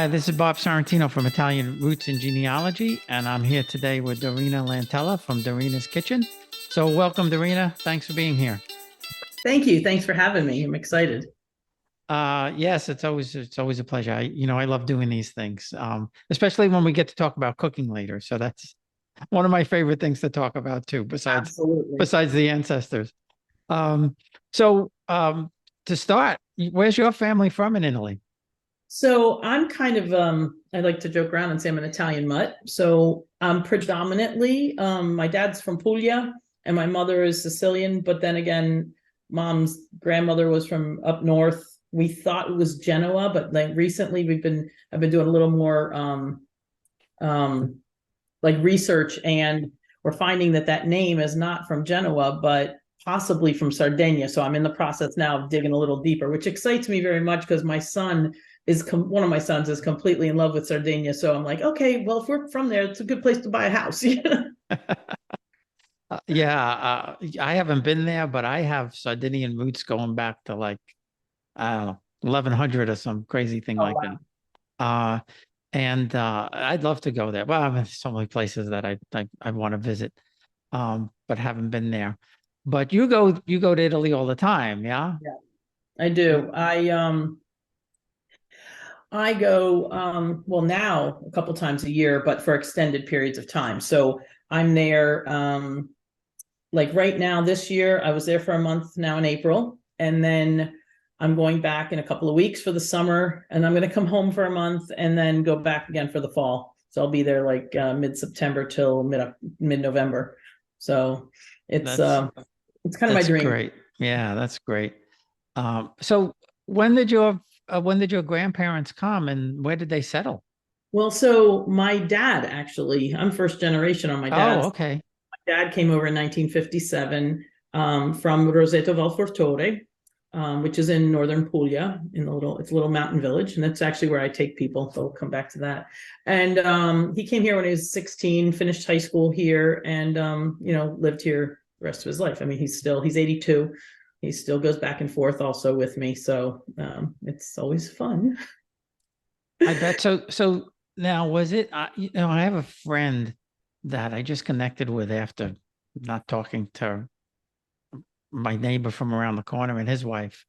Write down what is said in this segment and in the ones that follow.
Hi, this is Bob Sorrentino from Italian Roots and Genealogy, and I'm here today with Dorina Lantella from Dorina's Kitchen. So welcome, Dorina. Thanks for being here. Thank you. Thanks for having me. I'm excited. Yes, it's always a pleasure. I love doing these things, especially when we get to talk about cooking later. So that's one of my favorite things to talk about too, Absolutely. besides the ancestors. Um, so to start, where's your family from in Italy? So I'm kind of I like to joke around and say I'm an Italian mutt. So I'm predominantly my dad's from Puglia and my mother is Sicilian, but then again, mom's grandmother was from up north. We thought it was Genoa, but like recently I've been doing a little more um like research, and we're finding that that name is not from Genoa, but possibly from Sardinia. So I'm in the process now of digging a little deeper, which excites me very much because my son one of my sons is completely in love with Sardinia. So I'm like, okay, well, if we're from there, it's a good place to buy a house. Yeah, I haven't been there, but I have Sardinian roots going back to like, I don't know, 1100 or some crazy thing Oh like that. wow. Uh, and I'd love to go there. Well, I mean, so many places that I want to visit, but haven't been there. But you go to Italy all the time, yeah? Yeah, I do. I go well now a couple times a year, but for extended periods of time. So I'm there like right now this year. I was there for a month now in April, and then I'm going back in a couple of weeks for the summer, and I'm going to come home for a month and then go back again for the fall. So I'll be there like mid-September till mid-November. So it's That's uh it's kind of my that's dream. great. Yeah, that's great. So when did your grandparents come and where did they settle? Well, so my dad actually, I'm first generation on my Oh, dad's. okay. Dad came over in 1957 from Roseto Valfortore, which is in northern Puglia, it's a little mountain village, and that's actually where I take people. So we'll come back to that. And he came here when he was 16, finished high school here, and lived here the rest of his life. I mean, he's 82. He still goes back and forth also with me, so it's always fun. I bet so. So now was it, I have a friend that I just connected with after not talking to my neighbor from around the corner and his wife,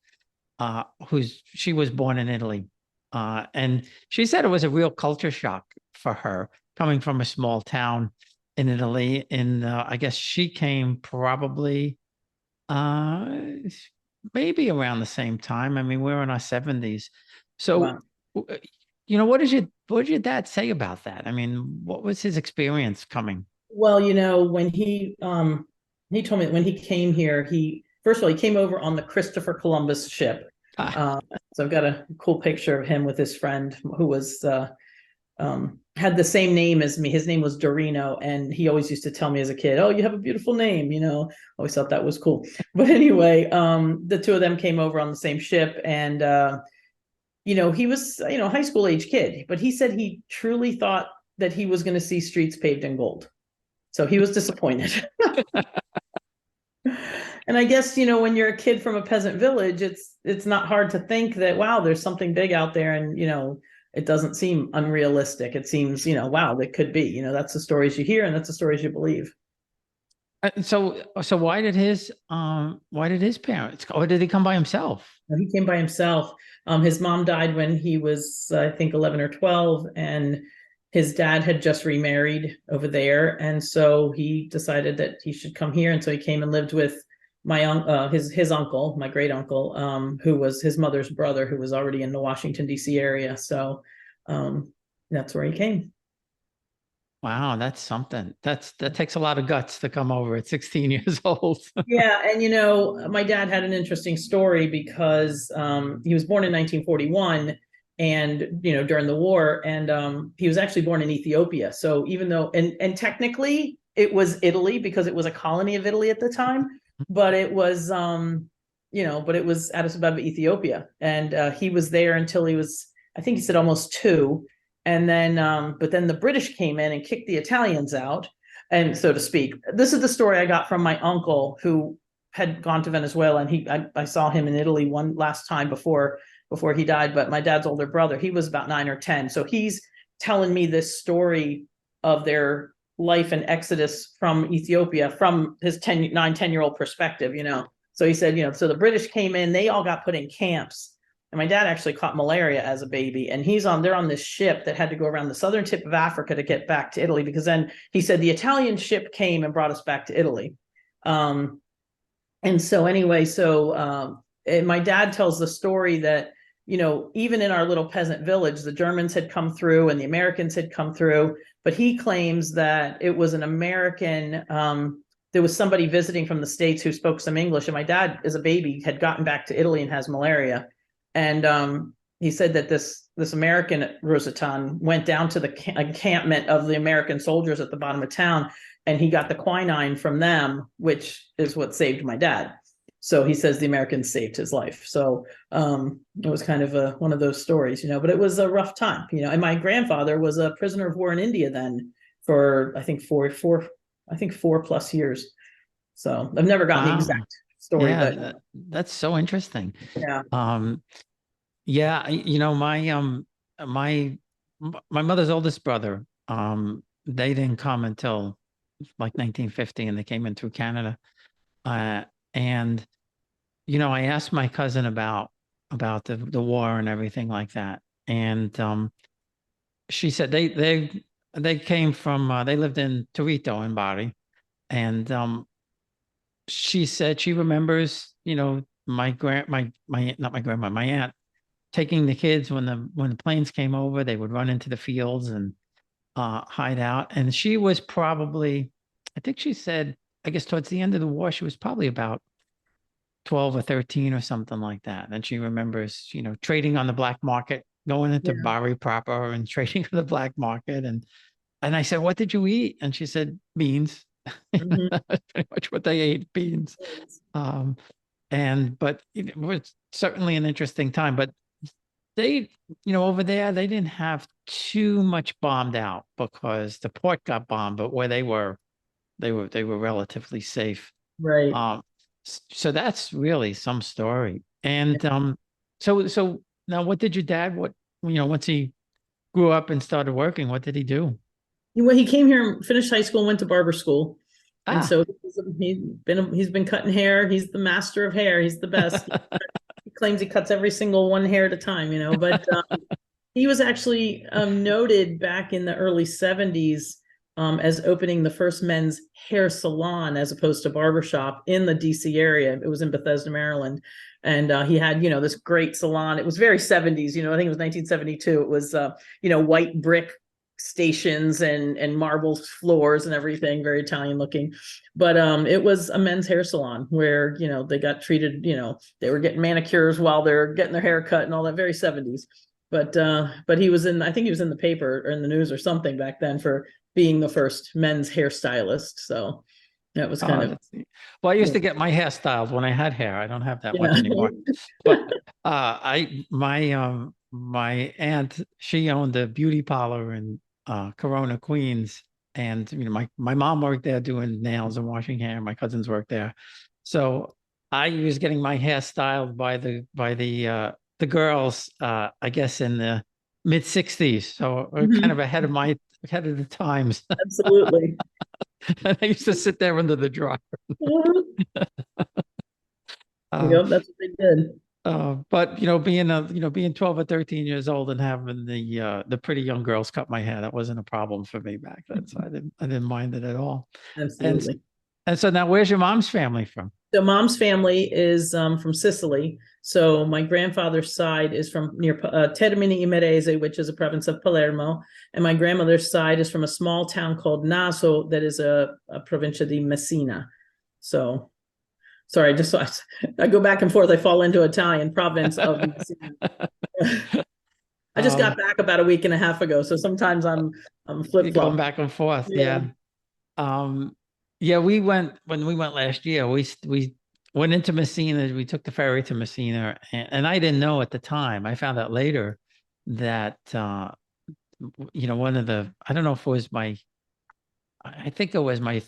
she was born in Italy. And she said it was a real culture shock for her coming from a small town in Italy. And I guess she came probably uh, maybe around the same time. I mean, we're in our 70s. So, Wow. what did your dad say about that? I mean, what was his experience coming? Well, when he told me that when he came here, he first of all he came over on the Christopher Columbus ship. Ah, Uh, so I've got a cool picture of him with his friend who was had the same name as me. His name was Dorino, and he always used to tell me as a kid, "Oh, you have a beautiful name." Always thought that was cool. But anyway, the two of them came over on the same ship, and he was high school age kid, but he said he truly thought that he was going to see streets paved in gold. So he was disappointed. And I guess, when you're a kid from a peasant village, it's not hard to think that, wow, there's something big out there, and it doesn't seem unrealistic. It seems, wow, that could be. That's the stories you hear and that's the stories you believe. so why did his parents, or did he come by himself? He came by himself. His mom died when he was, I think, 11 or 12, and his dad had just remarried over there, and so he decided that he should come here, and so he came and lived with his uncle, my great uncle, who was his mother's brother, who was already in the Washington D.C. area. So that's where he came. Wow, that's something. That takes a lot of guts to come over at 16 years old. Yeah, and my dad had an interesting story because he was born in 1941, and during the war, and he was actually born in Ethiopia. So even though, and technically it was Italy because it was a colony of Italy at the time, but it was but it was Addis Ababa, Ethiopia, and he was there until he was, I think he said, almost two, and then but then the British came in and kicked the Italians out, and so to speak. This is the story I got from my uncle who had gone to Venezuela, and I saw him in Italy one last time before before he died, but my dad's older brother, he was about 9 or 10. So he's telling me this story of their life and exodus from Ethiopia from his 10 year old perspective, So he said, so the British came in, they all got put in camps. And my dad actually caught malaria as a baby. And they're on this ship that had to go around the southern tip of Africa to get back to Italy, because then he said the Italian ship came and brought us back to Italy. And so anyway, and my dad tells the story that, even in our little peasant village, the Germans had come through and the Americans had come through, but he claims that it was an American, there was somebody visiting from the States who spoke some English, and my dad, as a baby, had gotten back to Italy and has malaria. And he said that this American Rosetan went down to the encampment of the American soldiers at the bottom of town, and he got the quinine from them, which is what saved my dad. So he says the Americans saved his life. So it was kind of one of those stories, but it was a rough time, and my grandfather was a prisoner of war in India then for, I think, 4+ years. So I've never gotten the Wow. exact story, Yeah, but that's so interesting. yeah. Yeah, my my mother's oldest brother, they didn't come until like 1950, and they came in through Canada. And I asked my cousin about the war and everything like that. And she said they came from they lived in Torito in Bari. And she said she remembers, my not my grandma, my aunt taking the kids when the planes came over, they would run into the fields and hide out. And she was probably, I think she said, I guess towards the end of the war, she was probably about 12 or 13 or something like that. And she remembers, trading on the black market, going into Yeah. Bari proper and trading on the black market. And I said, "What did you eat?" And she said, "Beans." Mhm. That's pretty much what they ate, beans. Um, but it was certainly an interesting time. But they, over there, they didn't have too much bombed out because the port got bombed, but where they were relatively safe. Right. Um, so that's really some story. And so now, what did your dad? Once he grew up and started working, what did he do? Well, he came here, finished high school, went to barber school, and Ah, so he's been cutting hair. He's the master of hair. He's the best. He claims he cuts every single one hair at a time, But he was actually noted back in the early 70s as opening the first men's hair salon as opposed to barbershop in the DC area. It was in Bethesda, Maryland. And he had, this great salon. It was very 70s, I think it was 1972. It was, white brick stations and marble floors and everything, very Italian looking. But it was a men's hair salon where, they got treated, they were getting manicures while they're getting their hair cut and all that, very 70s. But he was I think he was in the paper or in the news or something back then for being the first men's hairstylist. So that was kind oh, of, well, I used to get my hair styled when I had hair. I don't have that yeah. much anymore. But my aunt, she owned a beauty parlor in Corona, Queens. And my mom worked there doing nails and washing hair. My cousins worked there. So I was getting my hair styled by the girls, I guess in the mid 60s. So we're kind of Mhm. ahead of the times. Absolutely. And I used to sit there under the dryer. Uh, Yep, that's what they did. but being 12 or 13 years old and having the pretty young girls cut my hair, that wasn't a problem for me back then. So I didn't mind it at all. And Absolutely. and so now, where's your mom's family from? So mom's family is from Sicily. So my grandfather's side is from near Termini Imerese, which is a province of Palermo, and my grandmother's side is from a small town called Naso, that is a provincia di Messina. So sorry, I go back and forth. I fall into Italian province of Messina. I just got Um, back about a week and a half ago, so sometimes I'm flip you're going flop. back and forth, Yeah. yeah. Yeah, when we went last year. We went into Messina. We took the ferry to Messina, and I didn't know at the time. I found out later that one of the I don't know if it was I think it was my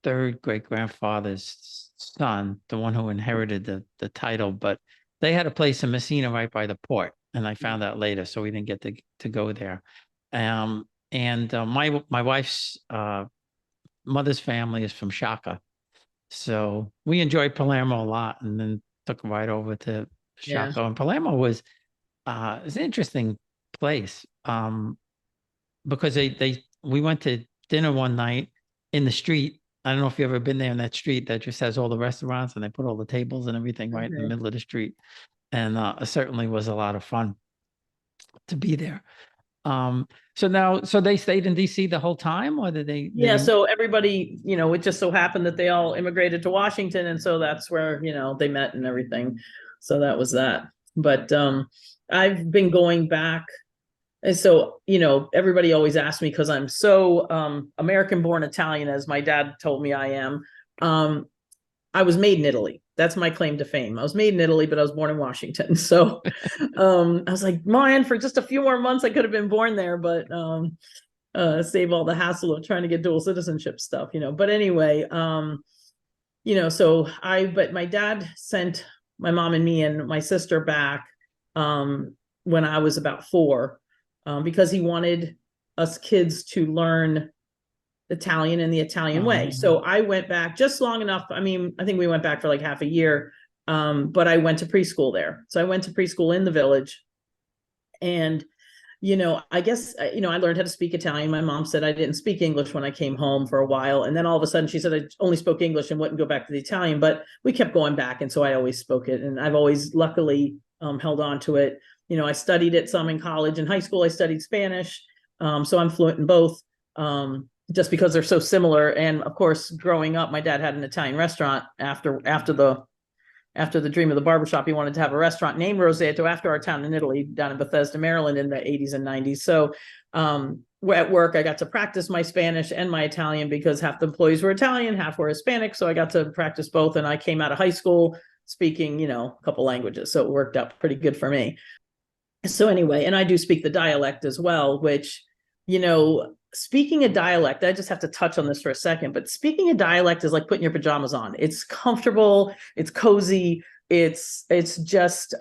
third great grandfather's son, the one who inherited the title, but they had a place in Messina right by the port, and I found out later, so we didn't get to go there. And my wife's mother's family is from Shaka, so we enjoyed Palermo a lot, and then took a ride over to Yeah. Shaka. And Palermo was it's an interesting place, because they we went to dinner one night in the street. I don't know if you've ever been there in that street that just has all the restaurants, and they put all the tables and everything right in the Okay. middle of the street. And it certainly was a lot of fun to be there. So now, so they stayed in DC the whole time, or did Yeah, they? so everybody, it just so happened that they all immigrated to Washington, and so that's where, they met and everything. So that was that. But I've been going back. And so, everybody always asks me, because I'm so American born Italian, as my dad told me I am. I was made in Italy. That's my claim to fame. I was made in Italy, but I was born in Washington. So I was like, man, for just a few more months, I could have been born there, but save all the hassle of trying to get dual citizenship stuff, But anyway, but my dad sent my mom and me and my sister back when I was about 4, because he wanted us kids to learn Italian in the Italian way. So I went back just long enough. I mean, I think we went back for like half a year, but I went to preschool there. So I went to preschool in the village. And I guess, I learned how to speak Italian. My mom said I didn't speak English when I came home for a while. And then all of a sudden she said I only spoke English and wouldn't go back to the Italian, but we kept going back. And so I always spoke it. And I've always luckily held on to it. I studied it some in college. In high school, I studied Spanish. So I'm fluent in both, just because they're so similar. And of course, growing up, my dad had an Italian restaurant after the dream of the barbershop. He wanted to have a restaurant named Roseto after our town in Italy, down in Bethesda, Maryland, in the 80s and 90s. So at work, I got to practice my Spanish and my Italian, because half the employees were Italian, half were Hispanic. So I got to practice both. And I came out of high school speaking, a couple languages. So it worked out pretty good for me. So anyway, and I do speak the dialect as well, which, speaking a dialect, I just have to touch on this for a second, but speaking a dialect is like putting your pajamas on. It's comfortable, it's cozy, it's just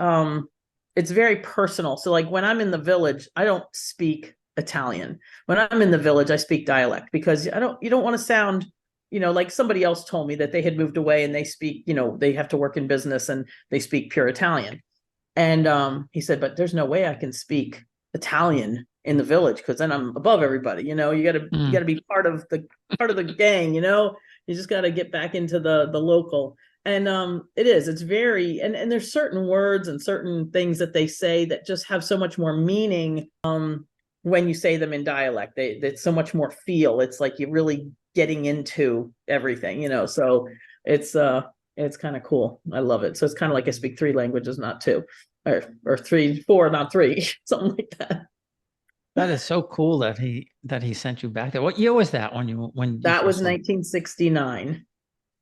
it's very personal. So like when I'm in the village, I don't speak Italian. When I'm in the village, I speak dialect, because you don't want to sound, like somebody else told me that they had moved away and they speak, they have to work in business and they speak pure Italian. And he said, but there's no way I can speak Italian in the village, because then I'm above everybody. You gotta be part of the gang. You just got to get back into the local. And it's very, and there's certain words and certain things that they say that just have so much more meaning when you say them in dialect. It's so much more feel. It's like you're really getting into everything. So it's kind of cool. I love it. So it's kind of like I speak 3 languages, not 2, or 3, 4, not 3, something like that. That is so cool that he sent you back there. What year was that when you That was first? 1969.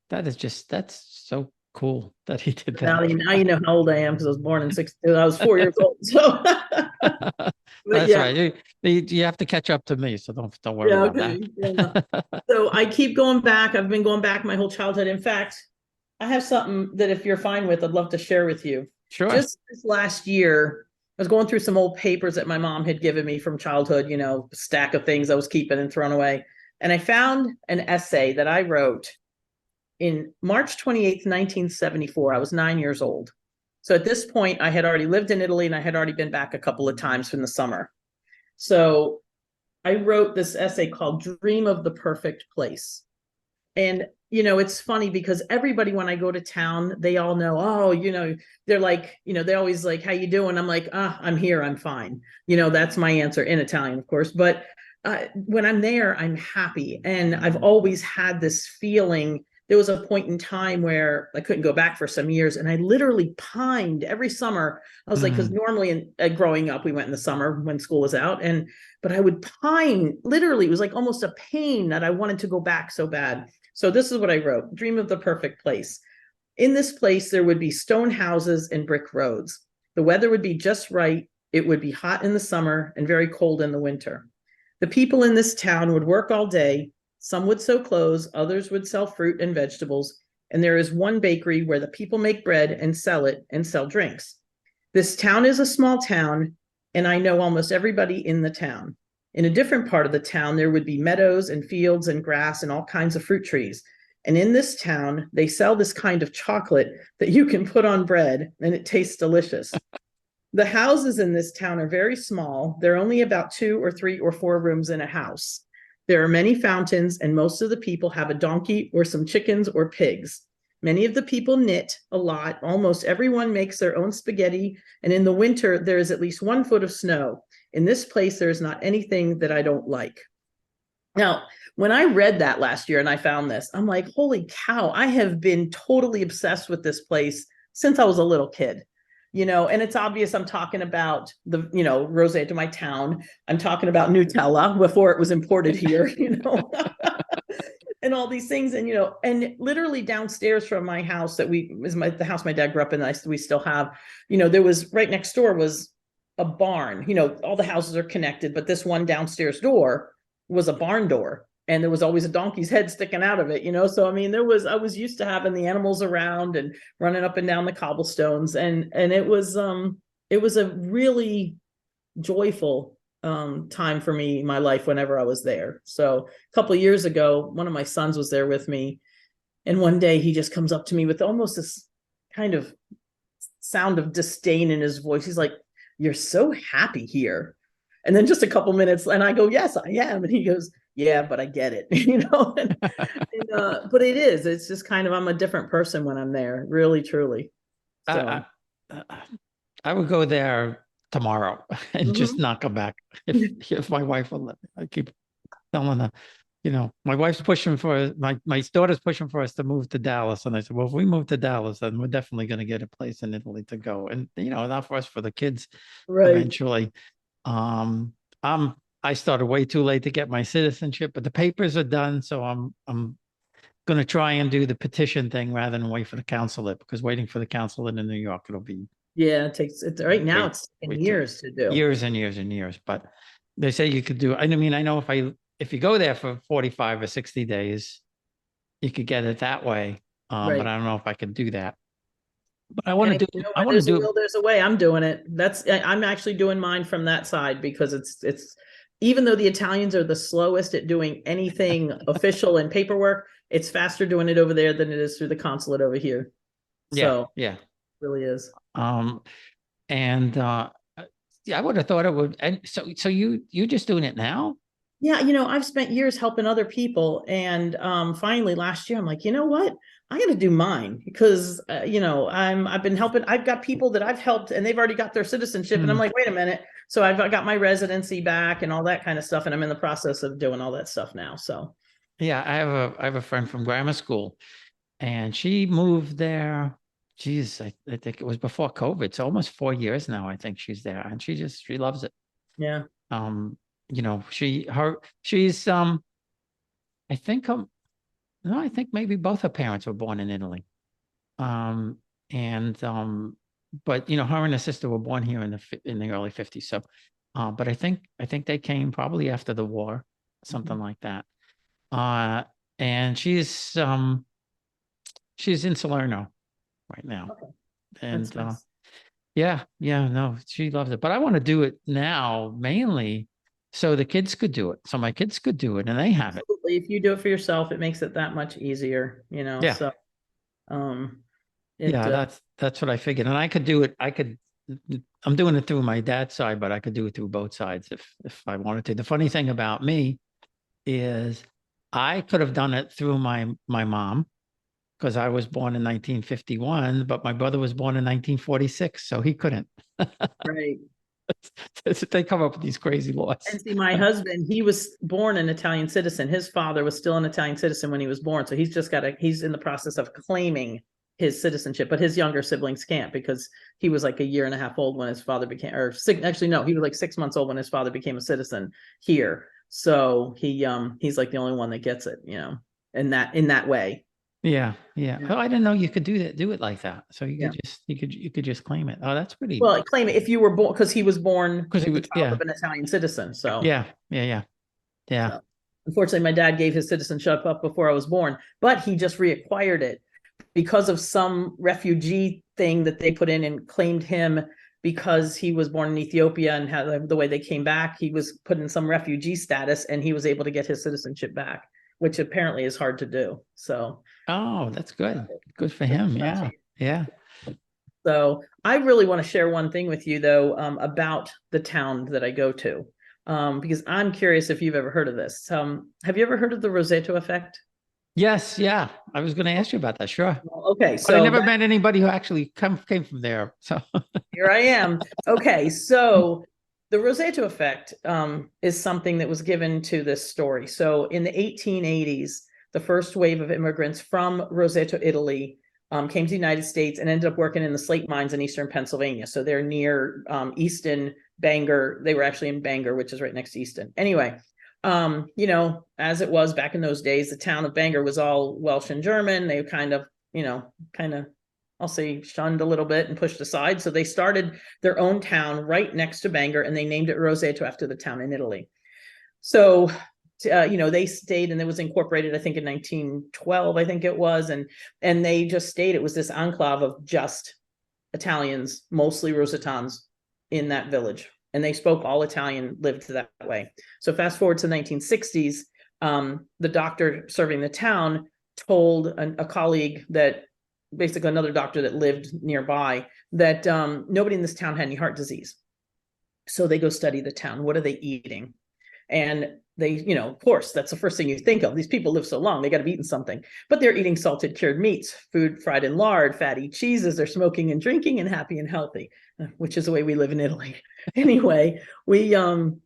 That's so cool that he did Now, that. now you know how old I am, because I was born in 62. I was 4 years old. So, but That's yeah, right. You have to catch up to me, so don't worry yeah, about okay. Yeah. that. So I keep going back. I've been going back my whole childhood. In fact, I have something that if you're fine with, I'd love to share with you. Sure. Just this last year, I was going through some old papers that my mom had given me from childhood, a stack of things I was keeping and thrown away. And I found an essay that I wrote in March 28th, 1974. I was 9 years old. So at this point, I had already lived in Italy, and I had already been back a couple of times in the summer. So I wrote this essay called Dream of the Perfect Place. And, it's funny because everybody, when I go to town, they all know, oh, they're like, they always like, how you doing? I'm like, I'm here. I'm fine. That's my answer in Italian, of course. But when I'm there, I'm happy. And I've always had this feeling. There was a point in time where I couldn't go back for some years, and I literally pined every summer. I was like, because normally growing up, we went in the summer when school was out, but I would pine. Literally, it was like almost a pain that I wanted to go back so bad. So this is what I wrote: Dream of the perfect place. In this place, there would be stone houses and brick roads. The weather would be just right. It would be hot in the summer and very cold in the winter. The people in this town would work all day. Some would sew clothes, others would sell fruit and vegetables. and there is one bakery where the people make bread and sell it and sell drinks. This town is a small town, and I know almost everybody in the town. In a different part of the town, there would be meadows and fields and grass and all kinds of fruit trees. And in this town, they sell this kind of chocolate that you can put on bread, and it tastes delicious. The houses in this town are very small. There are only about 2 or 3 or 4 rooms in a house. There are many fountains, and most of the people have a donkey or some chickens or pigs. Many of the people knit a lot. Almost everyone makes their own spaghetti, and in the winter, there is at least 1 foot of snow. In this place, there is not anything that I don't like. Now, when I read that last year and I found this, I'm like, holy cow, I have been totally obsessed with this place since I was a little kid. And it's obvious I'm talking about Roseto, my town. I'm talking about Nutella before it was imported here, and all these things. And literally downstairs from my house the house my dad grew up in, we still have, there was right next door was a barn. All the houses are connected, but this one downstairs door was a barn door, and there was always a donkey's head sticking out of it, so I mean, I was used to having the animals around and running up and down the cobblestones, and it was a really joyful time for me in my life whenever I was there. So a couple of years ago, one of my sons was there with me, and one day he just comes up to me with almost this kind of sound of disdain in his voice. He's like, "You're so happy here." And then just a couple minutes, and I go, "Yes, I am." And he goes, "Yeah, but I get it." But it's just kind of, I'm a different person when I'm there, really, truly. So I would go there tomorrow and just not come back if my wife will let me. I keep telling her, my wife's pushing for my daughter's pushing for us to move to Dallas, and I said, well, if we move to Dallas, then we're definitely going to get a place in Italy to go, and not for us, for the kids, right. eventually. I started way too late to get my citizenship, but the papers are done, so I'm going to try and do the petition thing rather than wait for the consulate, because waiting for the consulate in New York, it'll be it's right now it's years to do. Years and years and years, but they say you could do. I mean, I know if you go there for 45 or 60 days, you could get it that way. Right. But I don't know if I could do that. But I want to do. I want to There's a do. will, there's a way. I'm doing it. I'm actually doing mine from that side, because it's even though the Italians are the slowest at doing anything official and paperwork, it's faster doing it over there than it is through the consulate over here. So yeah, it really is. And yeah, I would have thought it would. And so you just doing it now? Yeah, I've spent years helping other people, and finally last year I'm like, you know what? I got to do mine, because I've been helping. I've got people that I've helped, and they've already got their citizenship, and I'm like, wait a minute. So I've got my residency back and all that kind of stuff, and I'm in the process of doing all that stuff now. So yeah, I have a friend from grammar school, and she moved there. Geez, I think it was before COVID. So almost 4 years now, I think she's there, and she loves it. Yeah. She's I think no, I think maybe both her parents were born in Italy. But her and her sister were born here in the early 50s. So but I think they came probably after the war, something like that. And she's in Salerno right now. Okay. And nice. no, she loves it. But I want to do it now mainly so the kids could do it. So my kids could do it, and they have Absolutely. If you do it for yourself, it makes it that much easier, Yeah. So that's what I figured. And I could do it. I'm doing it through my dad's side, but I could do it through both sides if I wanted to. The funny thing about me is I could have done it through my mom, because I was born in 1951, but my brother was born in 1946, so he couldn't. Right. They come up with these crazy laws. And see, my husband, he was born an Italian citizen. His father was still an Italian citizen when he was born. So he's in the process of claiming his citizenship, but his younger siblings can't, because he was like a year and a half old when his father became, actually, no, he was like 6 months old when his father became a citizen here. So he's like the only one that gets it, in that way. Yeah. Oh, I didn't know you could do it like that. So you could just claim it. Oh, that's pretty. Well, claim it if you were born, because he was born because he was of an Italian citizen. So yeah. So, unfortunately, my dad gave his citizenship up before I was born, but he just reacquired it. because of some refugee thing that they put in and claimed him because he was born in Ethiopia and had the way they came back, he was put in some refugee status and he was able to get his citizenship back, which apparently is hard to do. So, Oh, that's good. Good for him. Yeah. Yeah. so I really want to share one thing with you though, about the town that I go to, because I'm curious if you've ever heard of this. Have you ever heard of the Roseto effect? Yes. Yeah. I was going to ask you about that. Sure. Okay, But I so never met anybody who actually came from there. So, here I am. Okay, so the Roseto effect is something that was given to this story. So in the 1880s, the first wave of immigrants from Roseto, Italy, came to the United States and ended up working in the slate mines in eastern Pennsylvania. So they're near Easton, Bangor. They were actually in Bangor, which is right next to Easton. Anyway, you know, as it was back in those days, the town of Bangor was all Welsh and German. They kind of, you know, I'll say shunned a little bit and pushed aside. So they started their own town right next to Bangor and they named it Roseto after the town in Italy. So, you know, they stayed and it was incorporated, I think in 1912, I think it was. And they just stayed. It was this enclave of just Italians, mostly Rosetans in that village. And they spoke all Italian, lived that way. So fast forward to the 1960s, the doctor serving the town told a colleague that basically another doctor that lived nearby that nobody in this town had any heart disease. So they go study the town. What are they eating? And they, you know, of course, that's the first thing you think of. These people live so long, they got to be eating something. But they're eating salted cured meats, food fried in lard, fatty cheeses. They're smoking and drinking and happy and healthy, which is the way we live in Italy. Anyway, you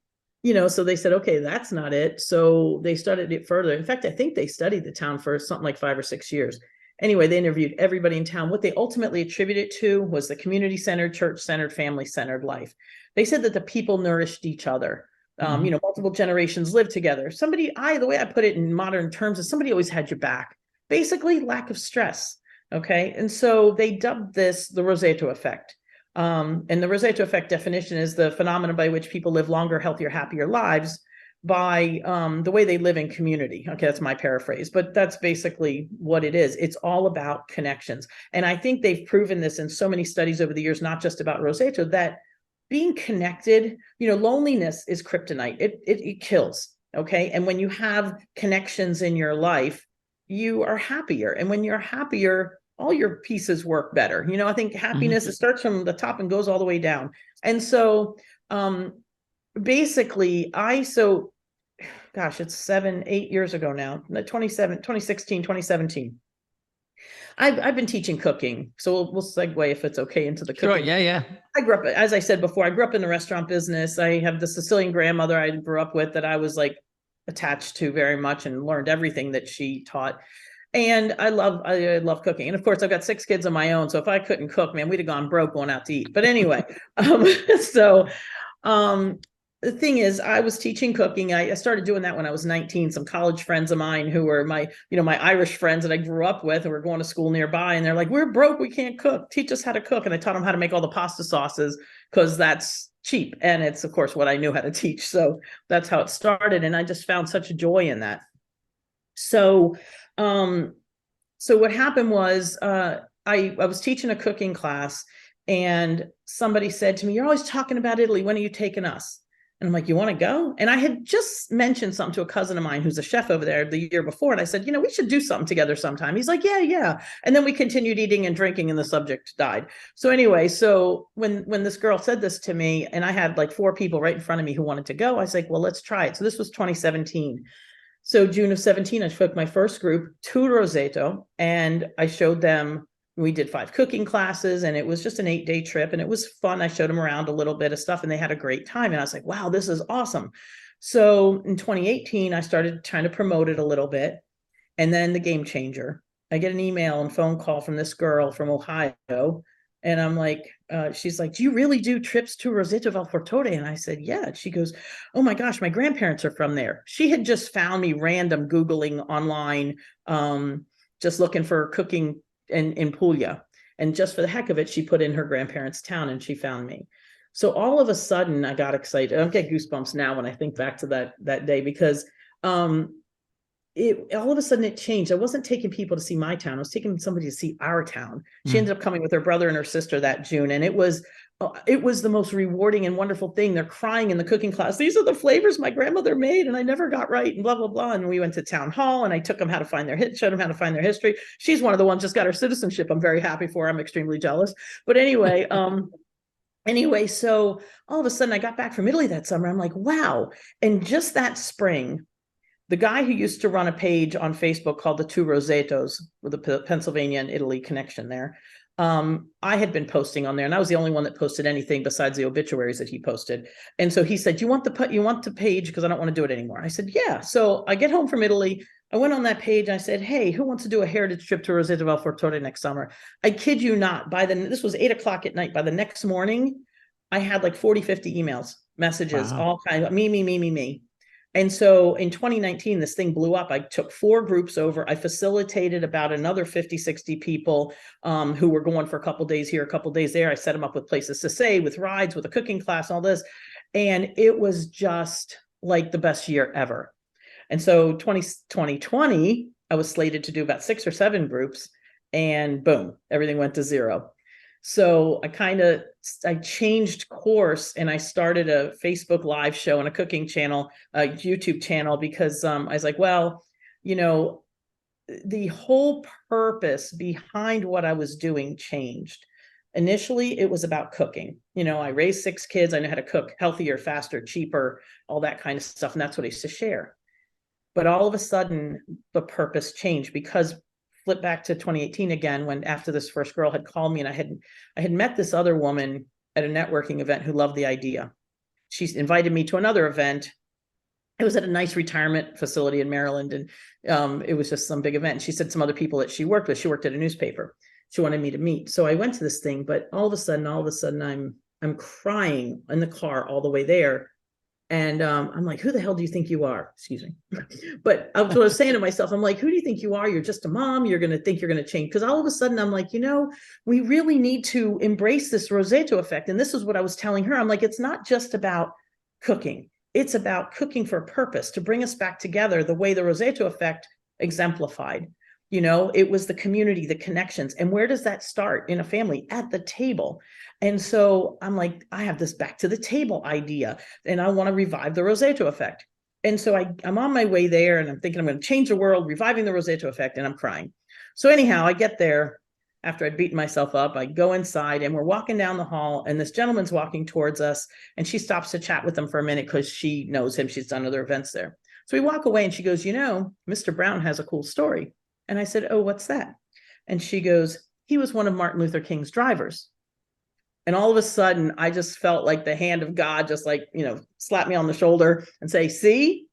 know, so they said, okay, that's not it. So they studied it further. In fact, I think they studied the town for something like 5 or 6 years. Anyway, they interviewed everybody in town. What they ultimately attributed it to was the community-centered, church-centered, family-centered life. They said that the people nourished each other. You know, multiple generations lived together. The way I put it in modern terms is somebody always had your back. Basically, lack of stress. Okay. And so they dubbed this the Roseto effect. And the Roseto effect definition is the phenomenon by which people live longer, healthier, happier lives by the way they live in community. Okay, that's my paraphrase, but that's basically what it is. It's all about connections. And I think they've proven this in so many studies over the years, not just about Roseto, that being connected, you know, loneliness is kryptonite. It kills. Okay. And when you have connections in your life, you are happier. And when you're happier, all your pieces work better. You know, I think happiness, it starts from the top and goes all the way down. And so basically gosh, it's 7, 8 years ago now, 2016, 2017. I've been teaching cooking, so we'll segue if it's okay into the cooking. Sure. Yeah. Yeah. I grew up, as I said before, I grew up in the restaurant business. I have the Sicilian grandmother I grew up with that I was like attached to very much and learned everything that she taught. And I love cooking. And of course, I've got 6 kids of my own. So if I couldn't cook, man, we'd have gone broke going out to eat. But anyway, so the thing is, I was teaching cooking. I started doing that when I was 19. Some college friends of mine who were my Irish friends that I grew up with and were going to school nearby. And they're like, we're broke. We can't cook. Teach us how to cook. And I taught them how to make all the pasta sauces because that's cheap. And it's, of course, what I knew how to teach. So that's how it started. And I just found such joy in that. So, what happened was I was teaching a cooking class and somebody said to me, you're always talking about Italy. When are you taking us? And I'm like, you want to go? And I had just mentioned something to a cousin of mine who's a chef over there the year before. And I said, you know, we should do something together sometime. He's like, yeah, yeah. And then we continued eating and drinking and the subject died. So anyway, so when this girl said this to me and I had like 4 people right in front of me who wanted to go, I was like, well, let's try it. So this was 2017. So June of 17, I took my first group to Roseto and I showed them. We did 5 cooking classes and it was just an 8-day trip and it was fun. I showed them around a little bit of stuff and they had a great time. And I was like, wow, this is awesome. So in 2018, I started trying to promote it a little bit. And then the game changer, I get an email and phone call from this girl from Ohio. And I'm like, she's like, do you really do trips to Roseto Valfortore? And I said, yeah. She goes, oh my gosh, my grandparents are from there. She had just found me random Googling online, just looking for cooking in Puglia. And just for the heck of it, she put in her grandparents' town and she found me. So all of a sudden I got excited. I get goosebumps now when I think back to that day because all of a sudden it changed. I wasn't taking people to see my town. I was taking somebody to see our town. She Mm. ended up coming with her brother and her sister that June. And it was the most rewarding and wonderful thing. They're crying in the cooking class. These are the flavors my grandmother made and I never got right and blah, blah, blah. And we went to town hall and I took them how to find their hit, showed them how to find their history. She's one of the ones just got her citizenship. I'm very happy for her. I'm extremely jealous. But anyway, so all of a sudden I got back from Italy that summer. I'm like, wow. And just that spring, the guy who used to run a page on Facebook called the Two Rosettos with the Pennsylvania and Italy connection there. I had been posting on there and I was the only one that posted anything besides the obituaries that he posted. And so he said, you want the page? Because I don't want to do it anymore. I said, yeah. So I get home from Italy. I went on that page and I said, hey, who wants to do a heritage trip to Roseto Valfortore next summer? I kid you not, this was 8 o'clock at night. By the next morning, I had like 40, 50 emails, messages, Wow. all kinds of me. And so in 2019, this thing blew up. I took 4 groups over. I facilitated about another 50, 60 people who were going for a couple days here, a couple days there. I set them up with places to stay, with rides, with a cooking class, all this. And it was just like the best year ever. And so 2020, I was slated to do about 6 or 7 groups and boom, everything went to 0. So I changed course and I started a Facebook live show and a cooking channel, a YouTube channel, because I was like, well, the whole purpose behind what I was doing changed. Initially, it was about cooking. I raised 6 kids. I know how to cook healthier, faster, cheaper, all that kind of stuff. And that's what I used to share. But all of a sudden, the purpose changed because flip back to 2018 again, when after this first girl had called me and I had met this other woman at a networking event who loved the idea. She invited me to another event. It was at a nice retirement facility in Maryland. And it was just some big event. She said some other people that she worked with, she worked at a newspaper. She wanted me to meet. So I went to this thing, but all of a sudden I'm crying in the car all the way there. And I'm like, who the hell do you think you are? Excuse me. But I was saying to myself, I'm like, who do you think you are? You're just a mom. You're going to think you're going to change. Because all of a sudden I'm like, we really need to embrace this Rosetto effect. And this is what I was telling her. I'm like, it's not just about cooking. It's about cooking for a purpose to bring us back together the way the Rosetto effect exemplified. It was the community, the connections. And where does that start in a family? At the table. And so I'm like, I have this back to the table idea and I want to revive the Rosetto effect. And so I'm on my way there and I'm thinking I'm going to change the world, reviving the Rosetto effect, and I'm crying. So anyhow, I get there after I'd beaten myself up. I go inside and we're walking down the hall and this gentleman's walking towards us and she stops to chat with him for a minute because she knows him. She's done other events there. So we walk away and she goes, Mr. Brown has a cool story. And I said, oh, what's that? And she goes, he was one of Martin Luther King's drivers. And all of a sudden, I just felt like the hand of God just slap me on the shoulder and say, see,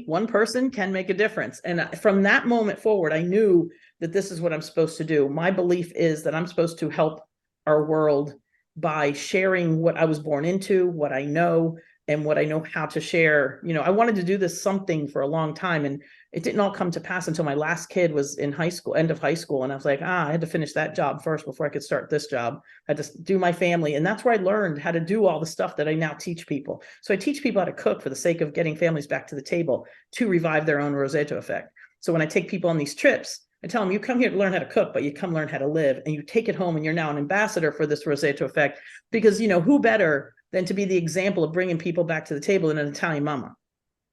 one person can make a difference. And from that moment forward, I knew that this is what I'm supposed to do. My belief is that I'm supposed to help our world by sharing what I was born into, what I know, and what I know how to share. I wanted to do this something for a long time, and it didn't all come to pass until my last kid was in high school, end of high school. And I was like, I had to finish that job first before I could start this job. I had to do my family. And that's where I learned how to do all the stuff that I now teach people. So I teach people how to cook for the sake of getting families back to the table to revive their own Rosetto effect. So when I take people on these trips, I tell them, you come here to learn how to cook, but you come learn how to live, and you take it home and you're now an ambassador for this Rosetto effect, because who better than to be the example of bringing people back to the table than an Italian mama.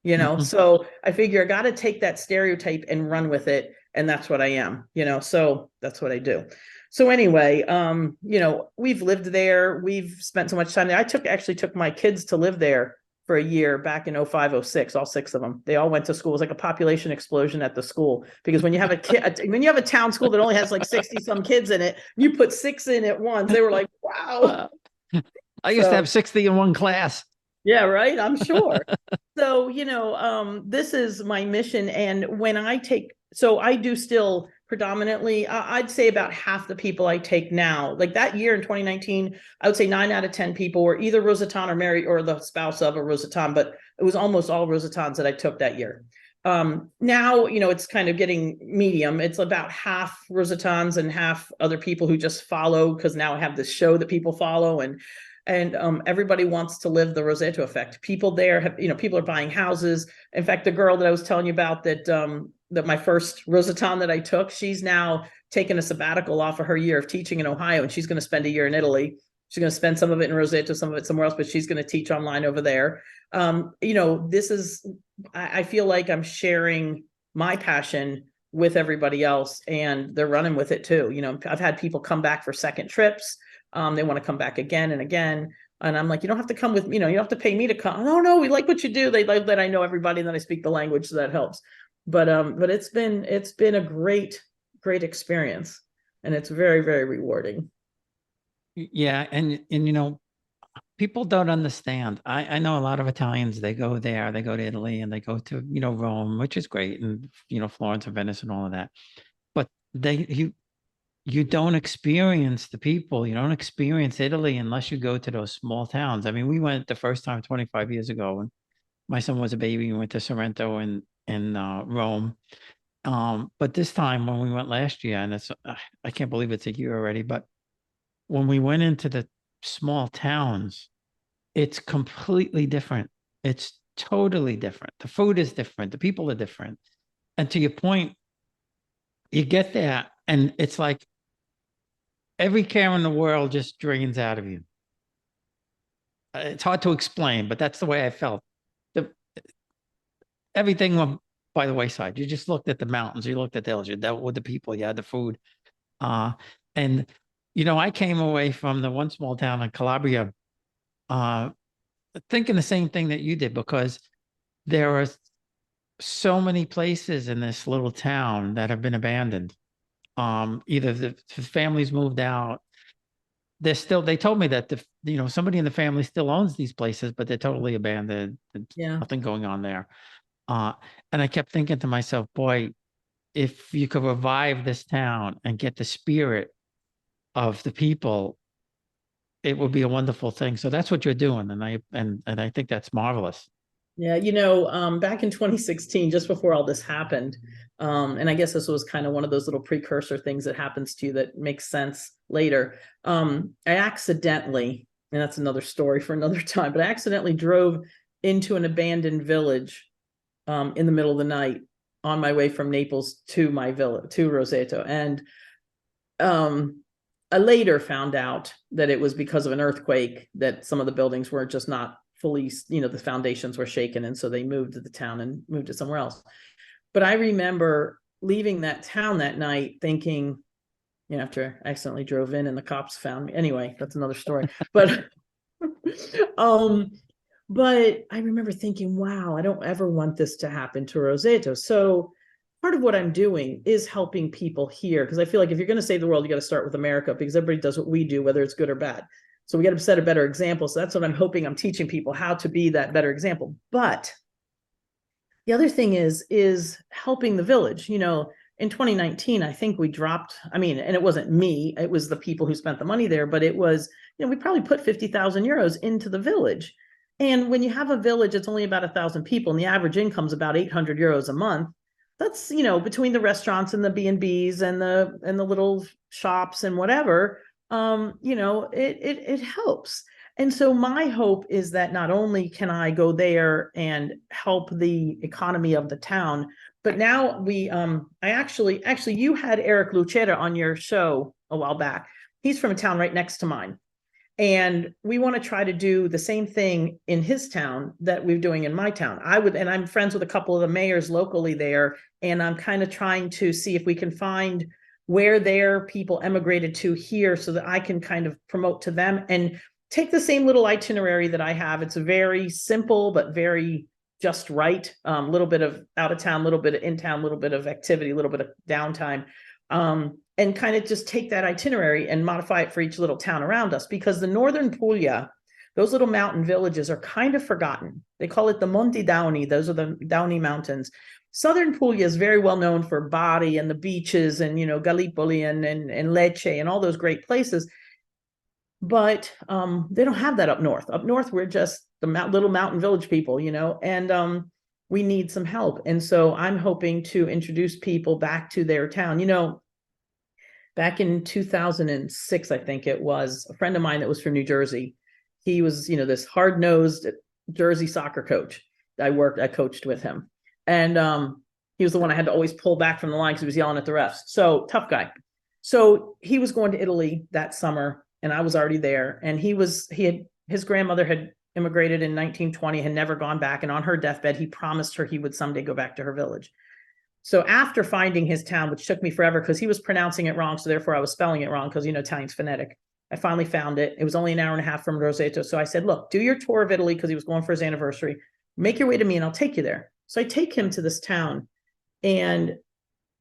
Mhm. So I figure I got to take that stereotype and run with it. And that's what I am, so that's what I do. So anyway, we've lived there. We've spent so much time there. I actually took my kids to live there for a year back in 05, 06, all 6 of them. They all went to school. It was like a population explosion at the school, because when you have when you have a town school that only has like 60 some kids in it, you put 6 in at once. They were like, wow. I used to have 60 in one class. Yeah, right. I'm sure. So, this is my mission. And when I do still predominantly, I'd say about half the people I take now, like that year in 2019, I would say 9 out of 10 people were either Rosetan or married or the spouse of a Rosetan, but it was almost all Rosetans that I took that year. Now, it's kind of getting medium. It's about half Rosetans and half other people who just follow, because now I have this show that people follow. And everybody wants to live the Roseto effect. People there have, people are buying houses. In fact, the girl that I was telling you about that my first Roseton that I took, she's now taken a sabbatical off of her year of teaching in Ohio, and she's going to spend a year in Italy. She's going to spend some of it in Roseto, some of it somewhere else, but she's going to teach online over there. This is, I feel like I'm sharing my passion with everybody else, and they're running with it too. I've had people come back for second trips. They want to come back again and again. And I'm like, you don't have to come with, you don't have to pay me to come. Oh no, we like what you do. They like that I know everybody and that I speak the language, so that helps. But it's been a great experience, and it's very, very rewarding. Yeah, and people don't understand. I know a lot of Italians, they go there, they go to Italy, and they go to, Rome, which is great, and Florence and Venice and all of that. But you don't experience the people, you don't experience Italy unless you go to those small towns. I mean, we went the first time 25 years ago when my son was a baby. We went to Sorrento and Rome. But this time when we went last year, and I can't believe it's a year already, but when we went into the small towns, it's completely different. It's totally different. The food is different. The people are different. And to your point, you get there and it's like every care in the world just drains out of you. It's hard to explain, but that's the way I felt. Everything went by the wayside. You just looked at the mountains, you looked at the hills, you dealt with the people, you had the food. And I came away from the one small town in Calabria, thinking the same thing that you did, because there are so many places in this little town that have been abandoned. Either the families moved out. They told me that somebody in the family still owns these places, but they're totally abandoned. There's nothing going on there. And I kept thinking to myself, boy, if you could revive this town and get the spirit of the people, it would be a wonderful thing. So that's what you're doing. And I think that's marvelous. Yeah, back in 2016, just before all this happened, and I guess this was kind of one of those little precursor things that happens to you that makes sense later. I accidentally, and that's another story for another time, but I accidentally drove into an abandoned village in the middle of the night on my way from Naples to my village, to Roseto. And I later found out that it was because of an earthquake that some of the buildings were just not fully, the foundations were shaken. And so they moved to the town and moved it somewhere else. But I remember leaving that town that night thinking, after I accidentally drove in and the cops found me. Anyway, that's another story. But, but I remember thinking, wow, I don't ever want this to happen to Roseto. So part of what I'm doing is helping people here, because I feel like if you're going to save the world, you got to start with America, because everybody does what we do, whether it's good or bad. So we got to set a better example. So that's what I'm hoping. I'm teaching people how to be that better example. But the other thing is helping the village. In 2019, I think we dropped, and it wasn't me, it was the people who spent the money there, but it was, we probably put 50,000 euros into the village. And when you have a village, it's only about 1,000 people, and the average income is about 800 euros a month. That's, between the restaurants and the B&Bs and the little shops and whatever, it helps. And so my hope is that not only can I go there and help the economy of the town, but now I actually, you had Eric Lucera on your show a while back. He's from a town right next to mine. And we want to try to do the same thing in his town that we're doing in my town. And I'm friends with a couple of the mayors locally there. And I'm kind of trying to see if we can find where their people emigrated to here so that I can kind of promote to them and take the same little itinerary that I have. It's very simple, but very just right. A little bit of out of town, a little bit of in town, a little bit of activity, a little bit of downtime. And kind of just take that itinerary and modify it for each little town around us, because the northern Puglia, those little mountain villages are kind of forgotten. They call it the Monti Downy. Those are the Downy Mountains. Southern Puglia is very well known for Bari and the beaches and, Gallipoli and Lecce and all those great places. But they don't have that up north. Up north, we're just the little mountain village people, and we need some help. And so I'm hoping to introduce people back to their town. Back in 2006, I think it was, a friend of mine that was from New Jersey, he was, this hard-nosed Jersey soccer coach. I coached with him. And he was the one I had to always pull back from the line because he was yelling at the refs. So tough guy. So he was going to Italy that summer, and I was already there. And his grandmother had immigrated in 1920, had never gone back. And on her deathbed, he promised her he would someday go back to her village. So after finding his town, which took me forever because he was pronouncing it wrong, so therefore I was spelling it wrong because, Italian's phonetic. I finally found it. It was only an hour and a half from Roseto. So I said, look, do your tour of Italy, because he was going for his anniversary. Make your way to me and I'll take you there. So I take him to this town, and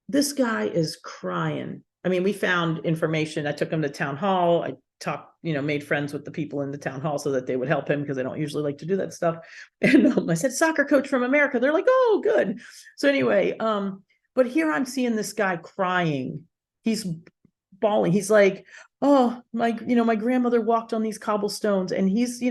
this guy is crying. I mean, we found information. I took him to town hall. I talked, made friends with the people in the town hall so that they would help him, because I don't usually like to do that stuff. And I said, soccer coach from America. They're like, oh, good. So anyway, but here I'm seeing this guy crying. He's bawling. He's like, oh, my grandmother walked on these cobblestones, and he's,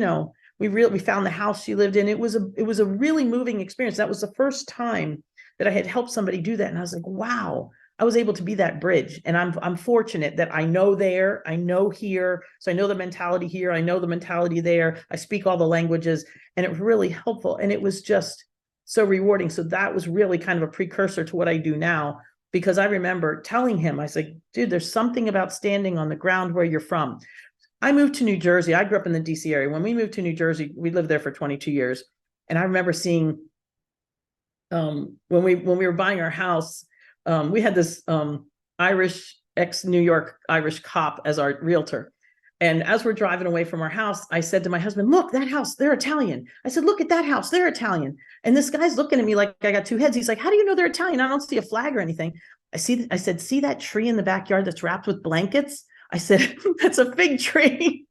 we found the house she lived in. It was a really moving experience. That was the first time that I had helped somebody do that. And I was like, wow, I was able to be that bridge. And I'm fortunate that I know there, I know here. So I know the mentality here. I know the mentality there. I speak all the languages, and it was really helpful. And it was just so rewarding. So that was really kind of a precursor to what I do now, because I remember telling him, I was like, dude, there's something about standing on the ground where you're from. I moved to New Jersey. I grew up in the DC area. When we moved to New Jersey, we lived there for 22 years. And I remember seeing, when we were buying our house, we had this Irish, ex-New York Irish cop as our realtor. And as we're driving away from our house, I said to my husband, look, that house, they're Italian. I said, look at that house, they're Italian. And this guy's looking at me like I got two heads. He's like, how do you know they're Italian? I don't see a flag or anything. I said, see that tree in the backyard that's wrapped with blankets? I said, that's a fig tree.